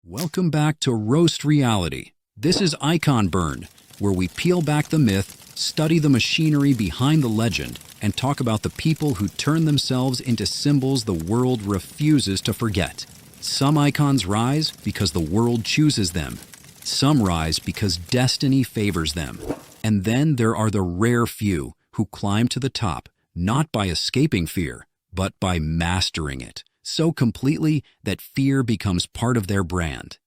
Welcome back to Roast Reality. This is Icon Burn, where we peel back the myth, study the machinery behind the legend, and talk about the people who turn themselves into symbols the world refuses to forget. Some icons rise because the world chooses them. Some rise because destiny favors them. And then there are the rare few who climb to the top, not by escaping fear, but by mastering it so completely that fear becomes part of their brand.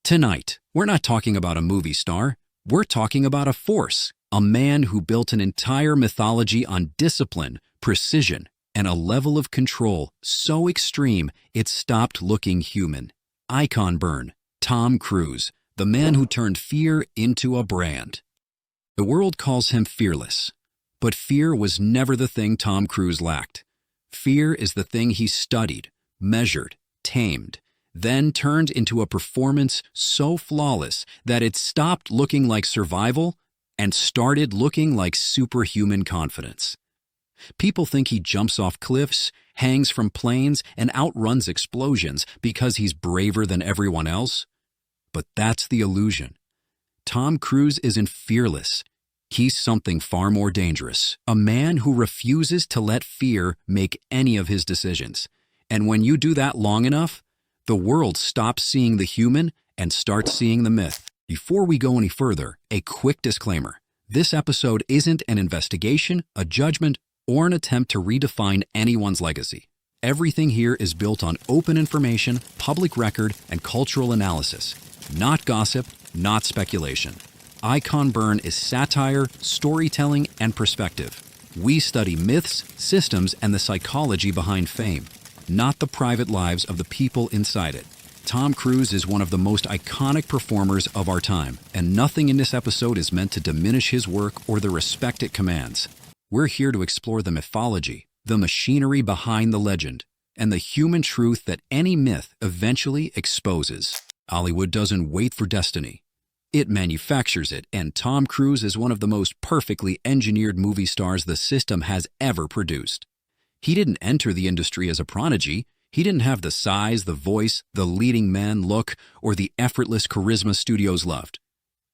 Tonight, we're not talking about a movie star. We're talking about a force, a man who built an entire mythology on discipline, precision, and a level of control so extreme it stopped looking human. Icon Burn, Tom Cruise, the man who turned fear into a brand. The world calls him fearless, but fear was never the thing Tom Cruise lacked. Fear is the thing he studied, measured, tamed, then turned into a performance so flawless that it stopped looking like survival and started looking like superhuman confidence. People think he jumps off cliffs, hangs from planes, and outruns explosions because he's braver than everyone else. But that's the illusion. Tom Cruise isn't fearless. He's something far more dangerous, a man who refuses to let fear make any of his decisions. And when you do that long enough, the world stops seeing the human and starts seeing the myth. Before we go any further, a quick disclaimer. This episode isn't an investigation, a judgment, or an attempt to redefine anyone's legacy. Everything here is built on open information, public record, and cultural analysis. Not gossip, not speculation. Icon Burn is satire, storytelling, and perspective. We study myths, systems, and the psychology behind fame, not the private lives of the people inside it. Tom Cruise is one of the most iconic performers of our time, and nothing in this episode is meant to diminish his work or the respect it commands. We're here to explore the mythology, the machinery behind the legend, and the human truth that any myth eventually exposes. Hollywood doesn't wait for destiny. It manufactures it, and Tom Cruise is one of the most perfectly engineered movie stars the system has ever produced. He didn't enter the industry as a prodigy. He didn't have the size, the voice, the leading man look, or the effortless charisma studios loved.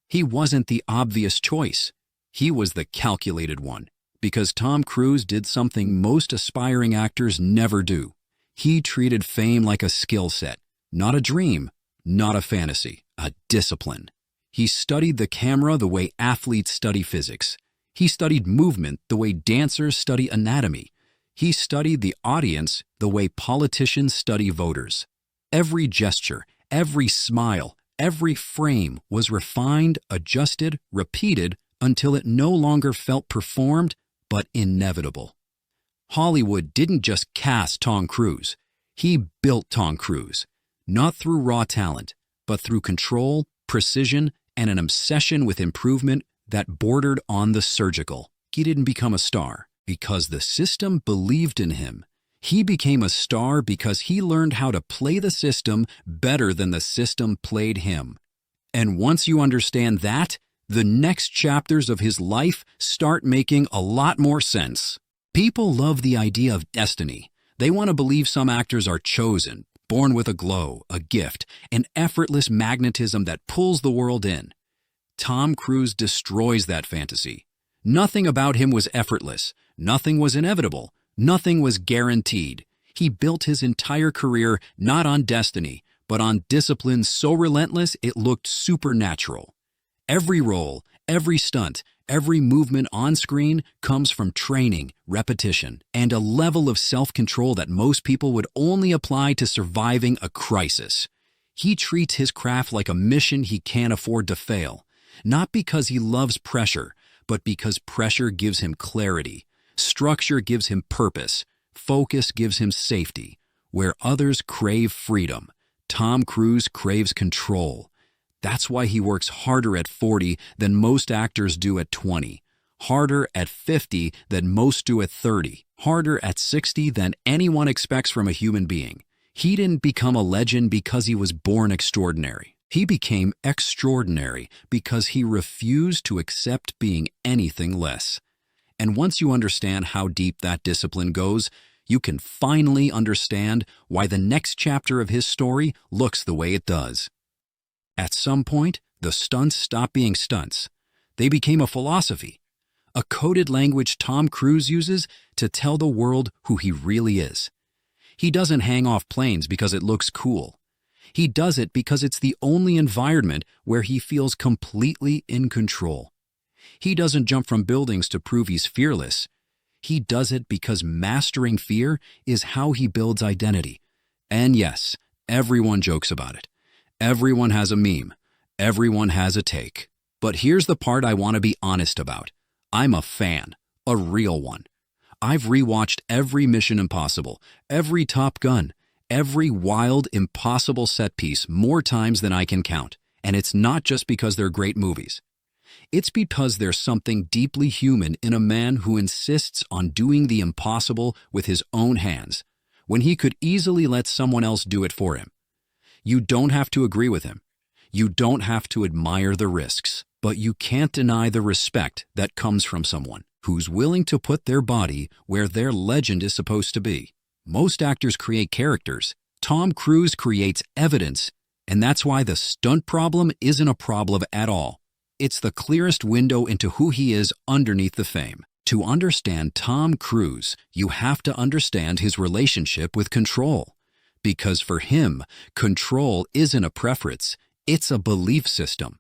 He wasn't the obvious choice. He was the calculated one, because Tom Cruise did something most aspiring actors never do. He treated fame like a skill set, not a dream, not a fantasy, a discipline. He studied the camera the way athletes study physics. He studied movement the way dancers study anatomy. He studied the audience the way politicians study voters. Every gesture, every smile, every frame was refined, adjusted, repeated until it no longer felt performed, but inevitable. Hollywood didn't just cast Tom Cruise. He built Tom Cruise, not through raw talent, but through control, precision, and an obsession with improvement that bordered on the surgical. He didn't become a star because the system believed in him. He became a star because he learned how to play the system better than the system played him. And once you understand that, the next chapters of his life start making a lot more sense. People love the idea of destiny. They want to believe some actors are chosen, born with a glow, a gift, an effortless magnetism that pulls the world in. Tom Cruise destroys that fantasy. Nothing about him was effortless. Nothing was inevitable. Nothing was guaranteed. He built his entire career not on destiny, but on discipline so relentless it looked supernatural. Every role, every stunt, every movement on screen comes from training, repetition, and a level of self-control that most people would only apply to surviving a crisis. He treats his craft like a mission he can't afford to fail, not because he loves pressure, but because pressure gives him clarity, structure gives him purpose, focus gives him safety. Where others crave freedom, Tom Cruise craves control. That's why he works harder at 40 than most actors do at 20, harder at 50 than most do at 30, harder at 60 than anyone expects from a human being. He didn't become a legend because he was born extraordinary. He became extraordinary because he refused to accept being anything less. And once you understand how deep that discipline goes, you can finally understand why the next chapter of his story looks the way it does. At some point, the stunts stopped being stunts. They became a philosophy, a coded language Tom Cruise uses to tell the world who he really is. He doesn't hang off planes because it looks cool. He does it because it's the only environment where he feels completely in control. He doesn't jump from buildings to prove he's fearless. He does it because mastering fear is how he builds identity. And yes, everyone jokes about it. Everyone has a meme. Everyone has a take. But here's the part I want to be honest about. I'm a fan, a real one. I've rewatched every Mission Impossible, every Top Gun, every wild, impossible set piece more times than I can count. And it's not just because they're great movies. It's because there's something deeply human in a man who insists on doing the impossible with his own hands, when he could easily let someone else do it for him. You don't have to agree with him. You don't have to admire the risks, but you can't deny the respect that comes from someone who's willing to put their body where their legend is supposed to be. Most actors create characters. Tom Cruise creates evidence, and that's why the stunt problem isn't a problem at all. It's the clearest window into who he is underneath the fame. To understand Tom Cruise, you have to understand his relationship with control. Because for him, control isn't a preference, it's a belief system.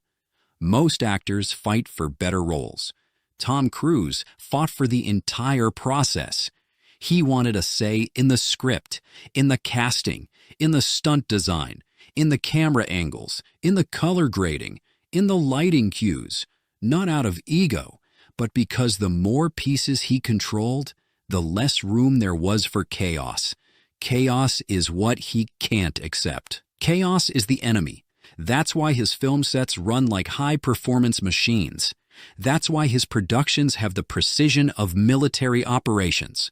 Most actors fight for better roles. Tom Cruise fought for the entire process. He wanted a say in the script, in the casting, in the stunt design, in the camera angles, in the color grading, in the lighting cues, not out of ego, but because the more pieces he controlled, the less room there was for chaos. Chaos is what he can't accept. Chaos is the enemy. That's why his film sets run like high-performance machines. That's why his productions have the precision of military operations.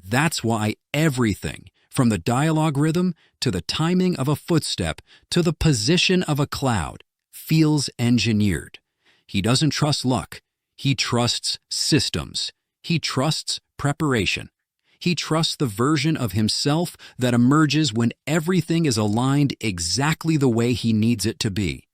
That's why everything, from the dialogue rhythm to the timing of a footstep to the position of a cloud, feels engineered. He doesn't trust luck. He trusts systems. He trusts preparation. He trusts the version of himself that emerges when everything is aligned exactly the way he needs it to be.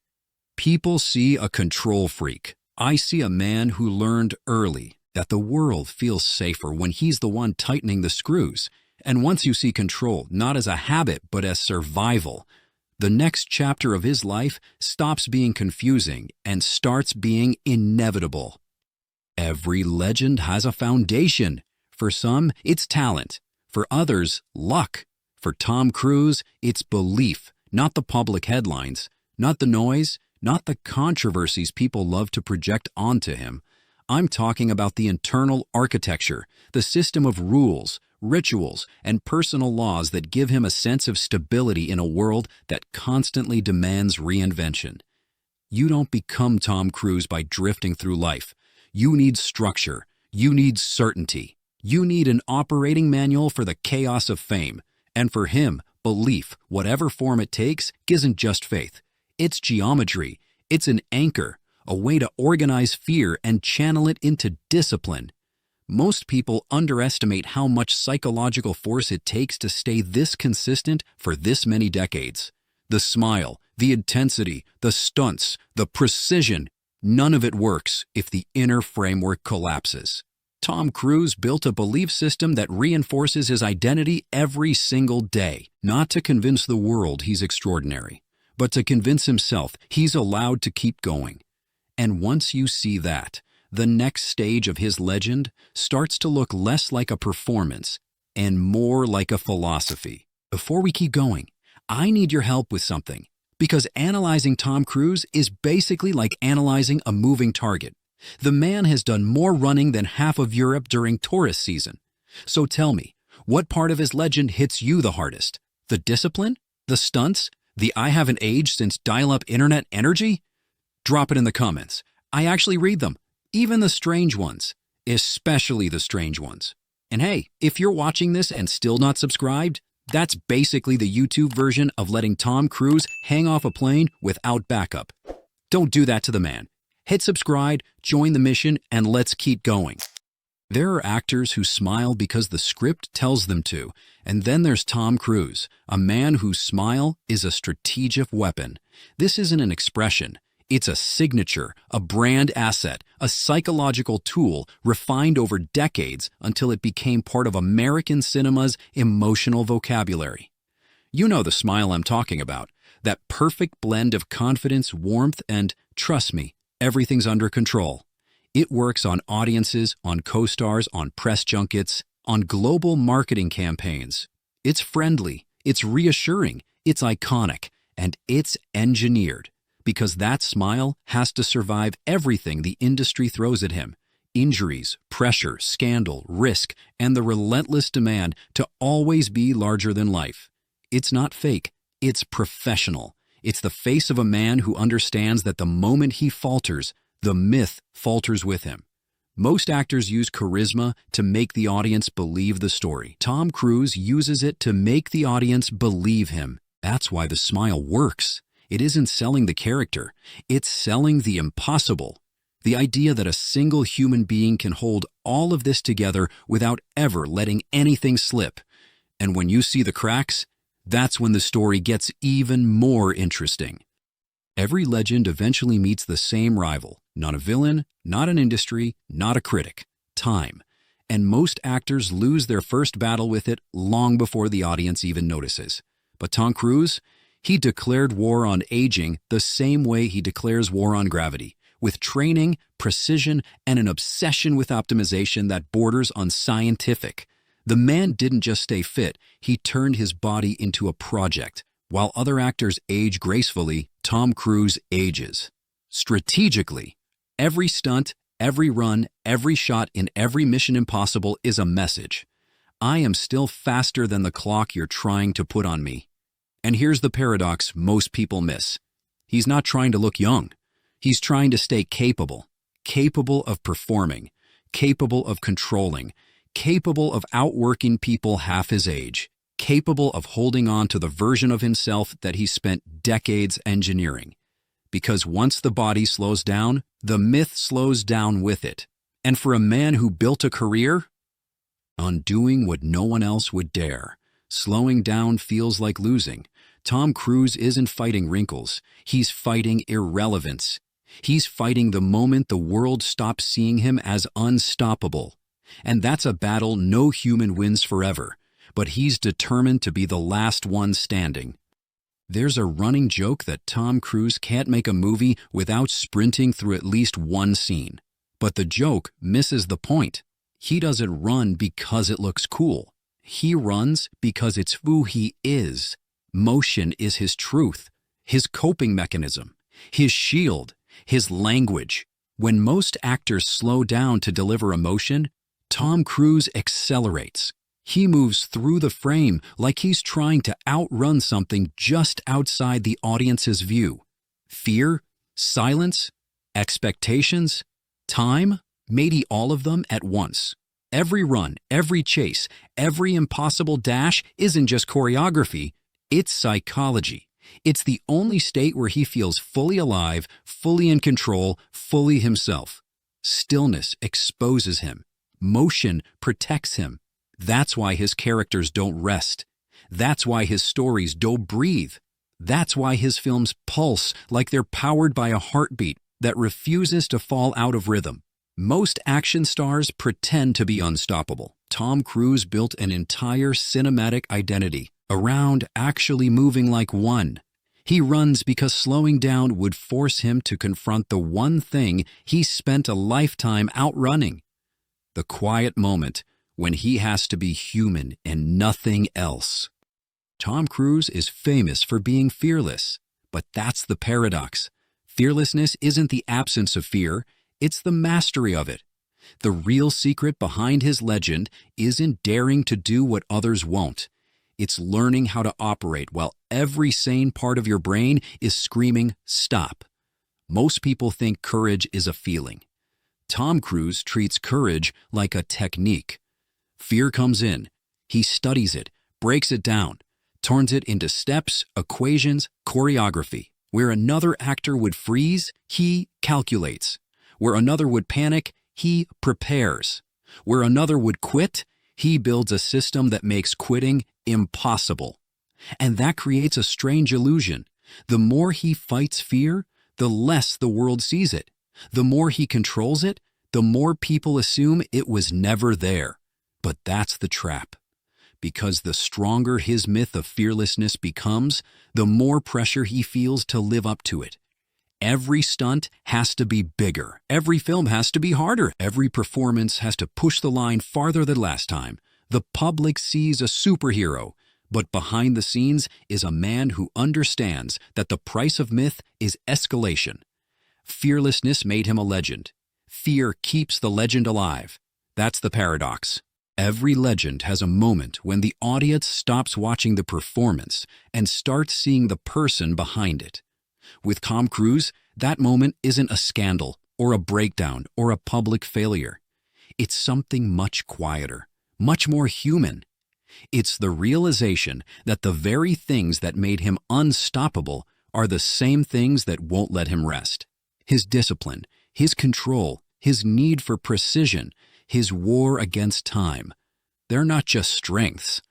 People see a control freak. I see a man who learned early that the world feels safer when he's the one tightening the screws. And once you see control not as a habit but as survival, the next chapter of his life stops being confusing and starts being inevitable. Every legend has a foundation. For some, it's talent. For others, luck. For Tom Cruise, it's belief, not the public headlines, not the noise, not the controversies people love to project onto him. I'm talking about the internal architecture, the system of rules, rituals, and personal laws that give him a sense of stability in a world that constantly demands reinvention. You don't become Tom Cruise by drifting through life. You need structure. You need certainty. You need an operating manual for the chaos of fame. And for him, belief, whatever form it takes, isn't just faith. It's geometry. It's an anchor, a way to organize fear and channel it into discipline. Most people underestimate how much psychological force it takes to stay this consistent for this many decades. The smile, the intensity, the stunts, the precision, none of it works if the inner framework collapses. Tom Cruise built a belief system that reinforces his identity every single day, not to convince the world he's extraordinary, but to convince himself he's allowed to keep going. And once you see that, the next stage of his legend starts to look less like a performance and more like a philosophy. Before we keep going, I need your help with something, because analyzing Tom Cruise is basically like analyzing a moving target. The man has done more running than half of Europe during tourist season. So tell me, what part of his legend hits you the hardest? The discipline? The stunts? The I haven't aged since dial-up internet energy? Drop it in the comments. I actually read them, even the strange ones, especially the strange ones. And hey, if you're watching this and still not subscribed, that's basically the YouTube version of letting Tom Cruise hang off a plane without backup. Don't do that to the man. Hit subscribe, join the mission, and let's keep going. There are actors who smile because the script tells them to, and then there's Tom Cruise, a man whose smile is a strategic weapon. This isn't an expression. It's a signature, a brand asset, a psychological tool refined over decades until it became part of American cinema's emotional vocabulary. You know the smile I'm talking about, that perfect blend of confidence, warmth, and, trust me, everything's under control. It works on audiences, on co-stars, on press junkets, on global marketing campaigns. It's friendly, it's reassuring, it's iconic, and it's engineered. Because that smile has to survive everything the industry throws at him. Injuries, pressure, scandal, risk, and the relentless demand to always be larger than life. It's not fake, it's professional. It's the face of a man who understands that the moment he falters, the myth falters with him. Most actors use charisma to make the audience believe the story. Tom Cruise uses it to make the audience believe him. That's why the smile works. It isn't selling the character, it's selling the impossible. The idea that a single human being can hold all of this together without ever letting anything slip. And when you see the cracks, that's when the story gets even more interesting. Every legend eventually meets the same rival. Not a villain, not an industry, not a critic. Time. And most actors lose their first battle with it long before the audience even notices. But Tom Cruise, he declared war on aging the same way he declares war on gravity, with training, precision, and an obsession with optimization that borders on scientific. The man didn't just stay fit, he turned his body into a project. While other actors age gracefully, Tom Cruise ages strategically. Every stunt, every run, every shot in every Mission Impossible is a message. I am still faster than the clock you're trying to put on me. And here's the paradox most people miss. He's not trying to look young. He's trying to stay capable. Capable of performing. Capable of controlling. Capable of outworking people half his age. Capable of holding on to the version of himself that he spent decades engineering. Because once the body slows down, the myth slows down with it. And for a man who built a career on doing what no one else would dare, slowing down feels like losing. Tom Cruise isn't fighting wrinkles. He's fighting irrelevance. He's fighting the moment the world stops seeing him as unstoppable. And that's a battle no human wins forever. But he's determined to be the last one standing. There's a running joke that Tom Cruise can't make a movie without sprinting through at least one scene. But the joke misses the point. He doesn't run because it looks cool. He runs because it's who he is. Motion is his truth, his coping mechanism, his shield, his language. When most actors slow down to deliver emotion, Tom Cruise accelerates. He moves through the frame like he's trying to outrun something just outside the audience's view. Fear, silence, expectations, time, maybe all of them at once. Every run, every chase, every impossible dash isn't just choreography, it's psychology. It's the only state where he feels fully alive, fully in control, fully himself. Stillness exposes him. Motion protects him. That's why his characters don't rest. That's why his stories don't breathe. That's why his films pulse like they're powered by a heartbeat that refuses to fall out of rhythm. Most action stars pretend to be unstoppable. Tom Cruise built an entire cinematic identity around actually moving like one. He runs because slowing down would force him to confront the one thing he spent a lifetime outrunning. The quiet moment when he has to be human and nothing else. Tom Cruise is famous for being fearless, but that's the paradox. Fearlessness isn't the absence of fear, it's the mastery of it. The real secret behind his legend isn't daring to do what others won't. It's learning how to operate while every sane part of your brain is screaming, stop. Most people think courage is a feeling. Tom Cruise treats courage like a technique. Fear comes in. He studies it, breaks it down, turns it into steps, equations, choreography. Where another actor would freeze, he calculates. Where another would panic, he prepares. Where another would quit, he builds a system that makes quitting impossible. And that creates a strange illusion. The more he fights fear, the less the world sees it. The more he controls it, the more people assume it was never there. But that's the trap. Because the stronger his myth of fearlessness becomes, the more pressure he feels to live up to it. Every stunt has to be bigger. Every film has to be harder. Every performance has to push the line farther than last time. The public sees a superhero, but behind the scenes is a man who understands that the price of myth is escalation. Fearlessness made him a legend. Fear keeps the legend alive. That's the paradox. Every legend has a moment when the audience stops watching the performance and starts seeing the person behind it. With Tom Cruise, that moment isn't a scandal or a breakdown or a public failure. It's something much quieter, much more human. It's the realization that the very things that made him unstoppable are the same things that won't let him rest. His discipline, his control, his need for precision, his war against time. They're not just strengths,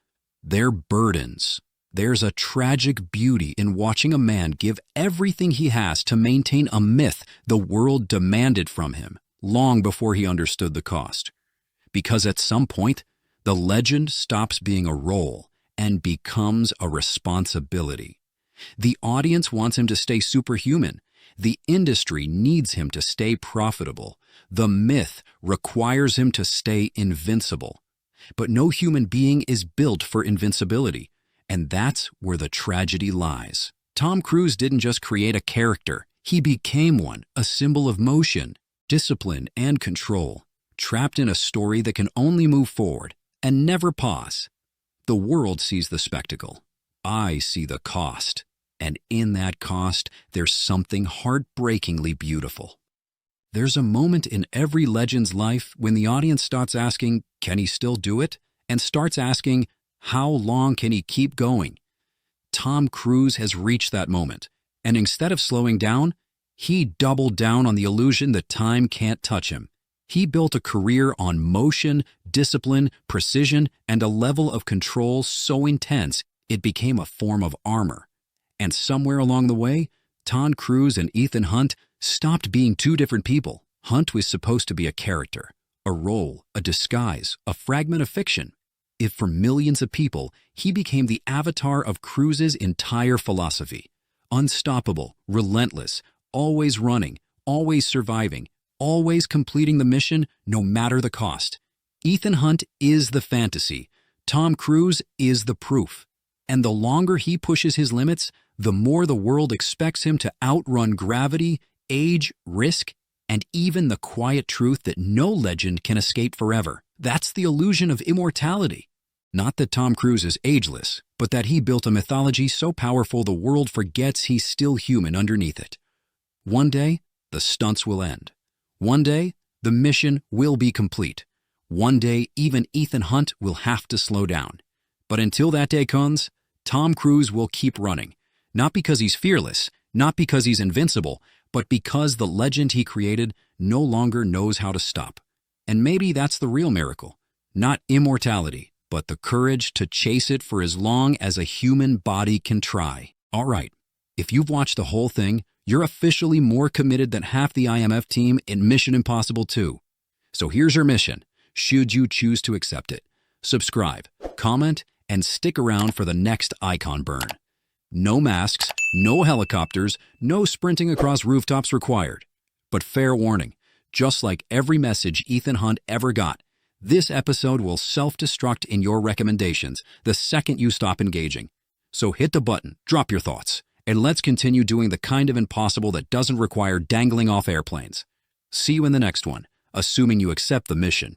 they're burdens. There's a tragic beauty in watching a man give everything he has to maintain a myth the world demanded from him long before he understood the cost. Because at some point, the legend stops being a role and becomes a responsibility. The audience wants him to stay superhuman. The industry needs him to stay profitable. The myth requires him to stay invincible. But no human being is built for invincibility, and that's where the tragedy lies. Tom Cruise didn't just create a character. He became one, a symbol of motion, discipline, and control, trapped in a story that can only move forward and never pause. The world sees the spectacle. I see the cost. And in that cost, there's something heartbreakingly beautiful. There's a moment in every legend's life when the audience starts asking, can he still do it? And starts asking, how long can he keep going? Tom Cruise has reached that moment. And instead of slowing down, he doubled down on the illusion that time can't touch him. He built a career on motion, discipline, precision, and a level of control so intense it became a form of armor. And somewhere along the way, Tom Cruise and Ethan Hunt stopped being two different people. Hunt was supposed to be a character, a role, a disguise, a fragment of fiction. If for millions of people, he became the avatar of Cruise's entire philosophy. Unstoppable, relentless, always running, always surviving, always completing the mission no matter the cost. Ethan Hunt is the fantasy. Tom Cruise is the proof. And the longer he pushes his limits, the more the world expects him to outrun gravity, age, risk, and even the quiet truth that no legend can escape forever. That's the illusion of immortality. Not that Tom Cruise is ageless, but that he built a mythology so powerful the world forgets he's still human underneath it. One day, the stunts will end. One day, the mission will be complete. One day, even Ethan Hunt will have to slow down. But until that day comes, Tom Cruise will keep running. Not because he's fearless, not because he's invincible, but because the legend he created no longer knows how to stop. And maybe that's the real miracle. Not immortality, but the courage to chase it for as long as a human body can try. All right, if you've watched the whole thing, you're officially more committed than half the IMF team in Mission Impossible 2. So here's your mission, should you choose to accept it. Subscribe, comment, and stick around for the next icon burn. No masks, no helicopters, no sprinting across rooftops required. But fair warning, just like every message Ethan Hunt ever got, this episode will self-destruct in your recommendations the second you stop engaging. So hit the button, drop your thoughts, and let's continue doing the kind of impossible that doesn't require dangling off airplanes. See you in the next one, assuming you accept the mission.